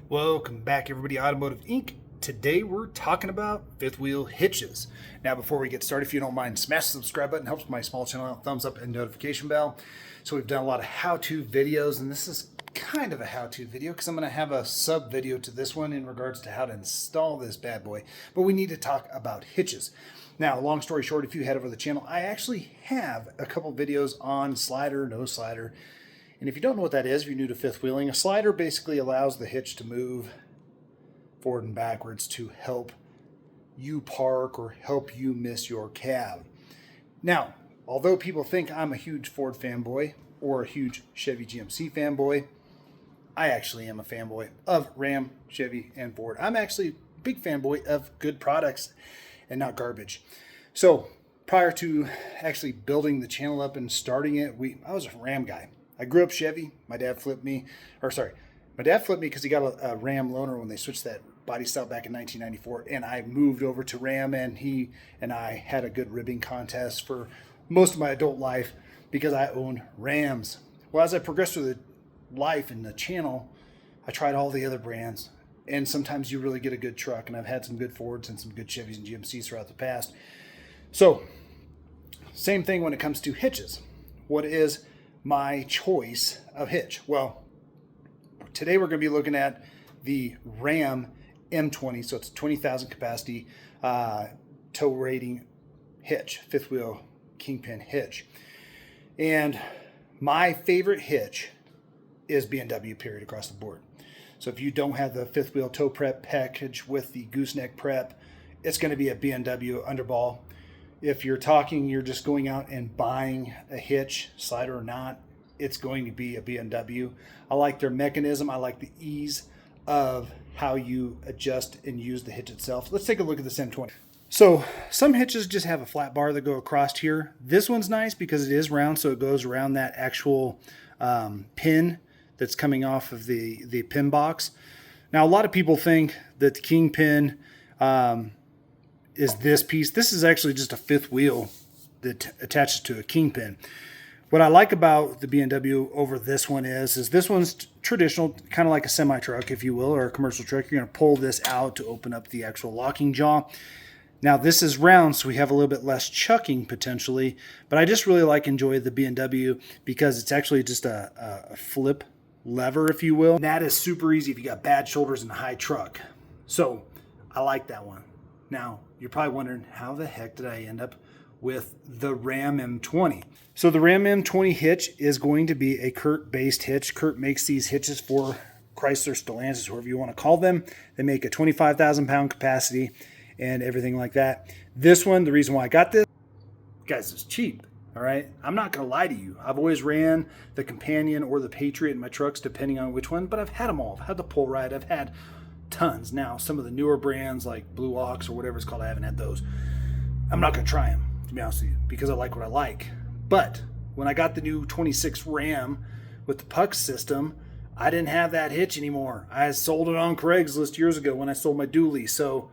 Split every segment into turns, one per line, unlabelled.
Welcome back, everybody. Automotive Inc. Today we're talking about fifth wheel hitches. Now, before we get started, if you don't mind, smash the subscribe button. Helps my small channel out. Thumbs up and notification bell. So we've done a lot of how-to videos, and this is kind of a how-to video because I'm going to have a sub video to this one in regards to how to install this bad boy. But we need to talk about hitches. Now, long story short, if you head over to the channel, I actually have a couple videos on slider, no slider. And if you don't know what that is, if you're new to fifth wheeling, a slider basically allows the hitch to move forward and backwards to help you park or help you miss your cab. Now, although people think I'm a huge Ford fanboy or a huge Chevy GMC fanboy, I actually am a fanboy of Ram, Chevy, and Ford. I'm actually a big fanboy of good products and not garbage. So prior to actually building the channel up and starting it, I was a Ram guy. I grew up Chevy. My dad flipped me because he got a Ram loaner when they switched that body style back in 1994, and I moved over to Ram, and he and I had a good ribbing contest for most of my adult life because I own Rams. Well, as I progressed through the life and the channel, I tried all the other brands, and sometimes you really get a good truck, and I've had some good Fords and some good Chevys and GMCs throughout the past. So, same thing when it comes to hitches. What is my choice of hitch? Well, today we're going to be looking at the Ram M20, so it's a 20,000 capacity tow rating hitch, fifth wheel kingpin hitch. And my favorite hitch is B&W, period, across the board. So if you don't have the fifth wheel tow prep package with the gooseneck prep, it's going to be a B&W underball. If you're just going out and buying a hitch, slider or not, it's going to be a B&W. I like their mechanism. I like the ease of how you adjust and use the hitch itself. Let's take a look at this M20. So some hitches just have a flat bar that go across here. This one's nice because it is round, so it goes around that actual pin that's coming off of the pin box. Now, a lot of people think that the kingpin is this piece. This is actually just a fifth wheel that attaches to a kingpin. What I like about the B&W over this one is this one's traditional, kind of like a semi-truck, if you will, or a commercial truck. You're going to pull this out to open up the actual locking jaw. Now, this is round, so we have a little bit less chucking potentially, but I just really enjoy the B&W because it's actually just a flip lever, if you will. And that is super easy if you got bad shoulders and a high truck. So I like that one. Now, you're probably wondering, how the heck did I end up with the Ram M20? So the Ram M20 hitch is going to be a Curt-based hitch. Curt makes these hitches for Chrysler, Stellantis, whoever you want to call them. They make a 25,000 pound capacity and everything like that. This one, the reason why I got this, guys, it's cheap. All right, I'm not going to lie to you. I've always ran the Companion or the Patriot in my trucks, depending on which one, but I've had them all. I've had the Pull Ride. I've had tons. Now, some of the newer brands like Blue Ox or whatever it's called, I haven't had those. I'm not going to try them, to be honest with you, because I like what I like. But when I got the new 26 Ram with the puck system, I didn't have that hitch anymore. I sold it on Craigslist years ago when I sold my dually, so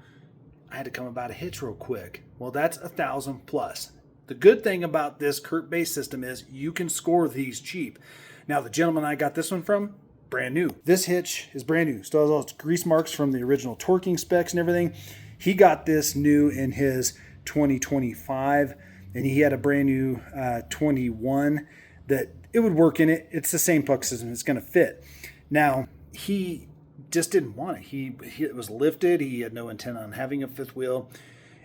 I had to come about a hitch real quick. Well, that's $1,000 plus. The good thing about this Curt-based system is you can score these cheap. Now, the gentleman I got this one from, brand new. This hitch is brand new. Still has all its grease marks from the original torquing specs and everything. He got this new in his 2025, and he had a brand new 21 that it would work in it. It's the same puck system. It's going to fit. Now, he just didn't want it. It was lifted. He had no intent on having a fifth wheel.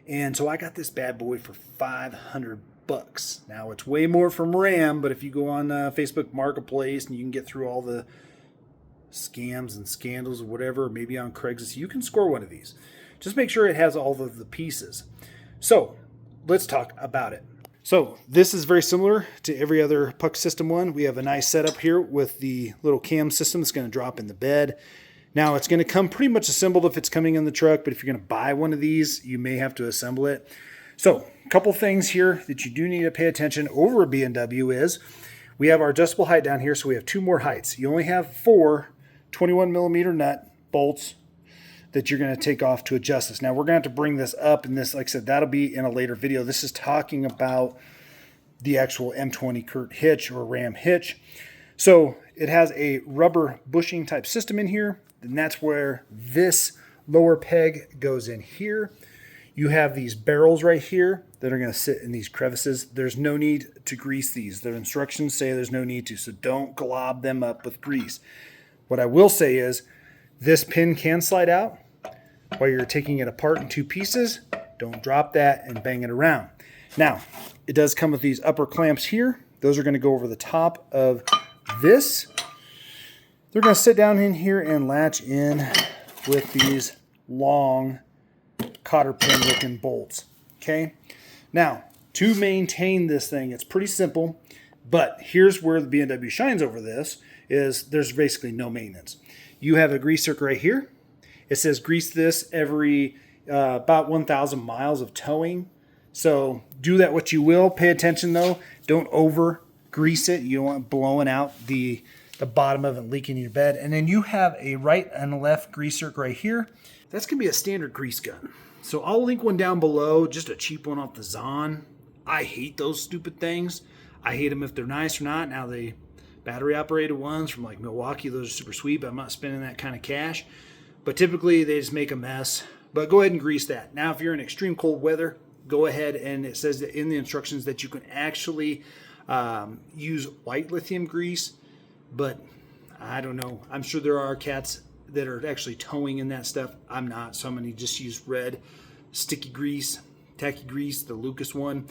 And so I got this bad boy for $500. Now, it's way more from Ram, but if you go on Facebook Marketplace and you can get through all the scams and scandals or whatever, maybe on Craigslist, you can score one of these. Just make sure it has all of the pieces. So let's talk about it. So this is very similar to every other puck system one. We have a nice setup here with the little cam system that's going to drop in the bed. Now, it's going to come pretty much assembled if it's coming in the truck, but if you're going to buy one of these, you may have to assemble it. So a couple things here that you do need to pay attention over a B&W is we have our adjustable height down here, so we have two more heights. You only have 4 21 millimeter nut bolts that you're going to take off to adjust this. Now, we're going to have to bring this up, and this, like I said, that'll be in a later video. This is talking about the actual M20 Curt hitch or Ram hitch. So it has a rubber bushing type system in here. and that's where this lower peg goes in here. You have these barrels right here that are going to sit in these crevices. There's no need to grease these. The instructions say there's no need to, so don't glob them up with grease. What I will say is this pin can slide out while you're taking it apart in two pieces. Don't drop that and bang it around. Now, it does come with these upper clamps here. Those are going to go over the top of this. They're going to sit down in here and latch in with these long cotter pin looking bolts. Okay, now to maintain this thing, it's pretty simple, but here's where the B&W shines over this, is there's basically no maintenance. You have a grease zerk right here. It says grease this every about 1,000 miles of towing. So do that what you will. Pay attention though, don't over grease it. You don't want it blowing out the bottom of it, leaking in your bed. And then you have a right and left grease zerk right here. That's gonna be a standard grease gun. So I'll link one down below, just a cheap one off the Zon. I hate those stupid things. I hate them if they're nice or not. Now the battery operated ones from like Milwaukee, those are super sweet, but I'm not spending that kind of cash. But typically they just make a mess. But go ahead and grease that. Now if you're in extreme cold weather, go ahead, and it says that in the instructions that you can actually use white lithium grease, but I don't know. I'm sure there are cats that are actually towing in that stuff. I'm not, so I'm going to just use red sticky grease, tacky grease, the Lucas one.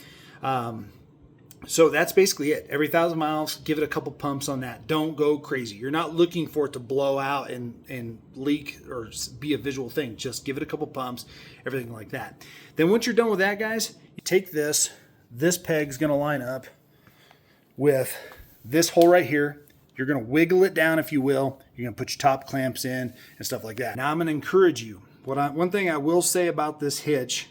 So that's basically it. Every 1,000 miles, give it a couple pumps on that. Don't go crazy. You're not looking for it to blow out and leak or be a visual thing. Just give it a couple pumps, everything like that. Then once you're done with that, guys, you take this. This peg's going to line up with this hole right here. You're going to wiggle it down, if you will. You're going to put your top clamps in and stuff like that. Now I'm going to encourage you. One thing I will say about this hitch,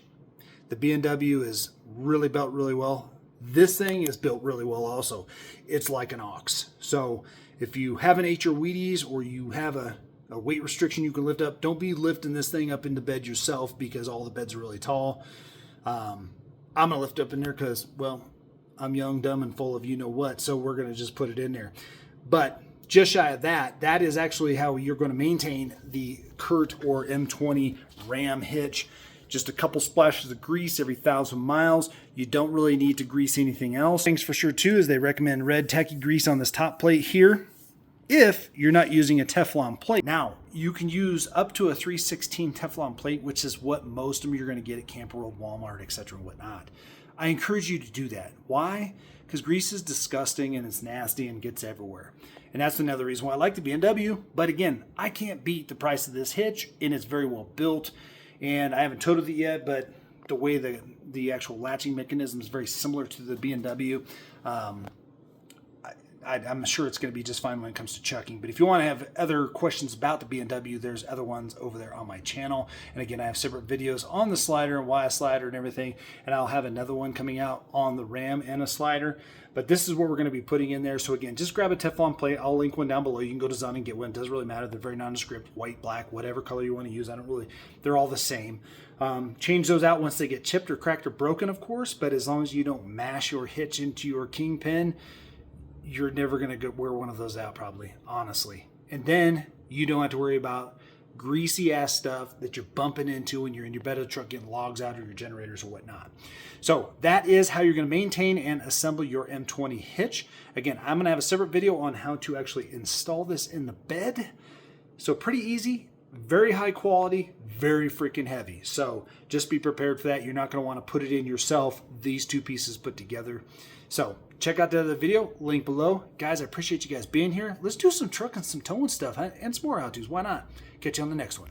the B&W is really built really well. This thing is built really well also. It's like an ox. So if you haven't ate your Wheaties or you have a weight restriction you can lift up, don't be lifting this thing up into bed yourself because all the beds are really tall. I'm going to lift up in there because, well, I'm young, dumb, and full of you know what, so we're going to just put it in there. But just shy of that, that is actually how you're going to maintain the Curt or M20 Ram hitch. Just a couple splashes of grease every 1,000 miles. You don't really need to grease anything else. Things for sure too is they recommend red tacky grease on this top plate here if you're not using a Teflon plate. Now, you can use up to a 3/16 Teflon plate, which is what most of them you're going to get at Camper World, Walmart, etc. and whatnot. I encourage you to do that. Why? Because grease is disgusting and it's nasty and gets everywhere. And that's another reason why I like the B&W. But again, I can't beat the price of this hitch, and it's very well built. And I haven't totaled it yet, but the way the actual latching mechanism is very similar to the B&W. I'm sure it's going to be just fine when it comes to chucking. But if you want to have other questions about the B&W, there's other ones over there on my channel. And again, I have separate videos on the slider and why a slider and everything. And I'll have another one coming out on the Ram and a slider. But this is what we're going to be putting in there. So again, just grab a Teflon plate. I'll link one down below. You can go to Zon and get one. It doesn't really matter. They're very nondescript, white, black, whatever color you want to use. They're all the same. Change those out once they get chipped or cracked or broken, of course. But as long as you don't mash your hitch into your kingpin, you're never going to wear one of those out probably, honestly. And then you don't have to worry about greasy ass stuff that you're bumping into when you're in your bed of the truck getting logs out of your generators or whatnot. So that is how you're going to maintain and assemble your M20 hitch. Again, I'm going to have a separate video on how to actually install this in the bed. So pretty easy, very high quality, very freaking heavy. So just be prepared for that. You're not going to want to put it in yourself, these two pieces put together. So check out the other video, link below. Guys, I appreciate you guys being here. Let's do some trucking, some towing stuff, and some more how-tos. Why not? Catch you on the next one.